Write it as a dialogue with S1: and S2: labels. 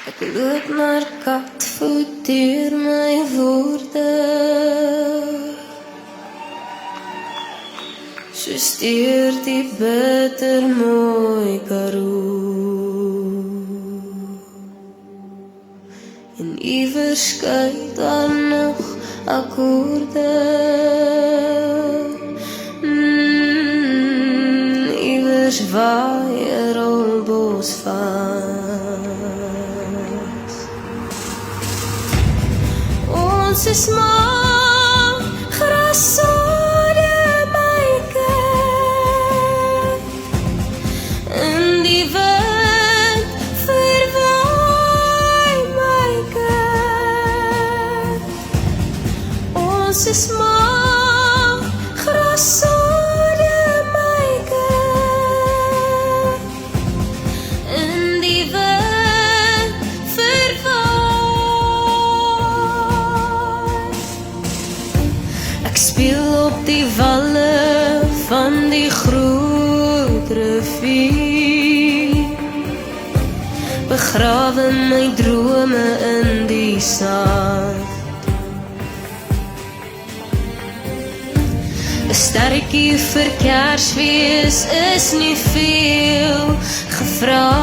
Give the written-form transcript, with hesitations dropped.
S1: Ek loop maar katvoet deur my woorde, soos deur die bitter mooi Karoo. En iewers skuil daar nog akkoorde, iewers waai 'n rolbos vas. Ons is maar grassade, my kind, in die wind verwaai, my kind. Ons is maar grassade, my kind, in die wind verwaai. Ek speel op die walle van die groot rivier, begrawe my drome in die sand. 'n sterretjie vir Kersfees is nie veel gevra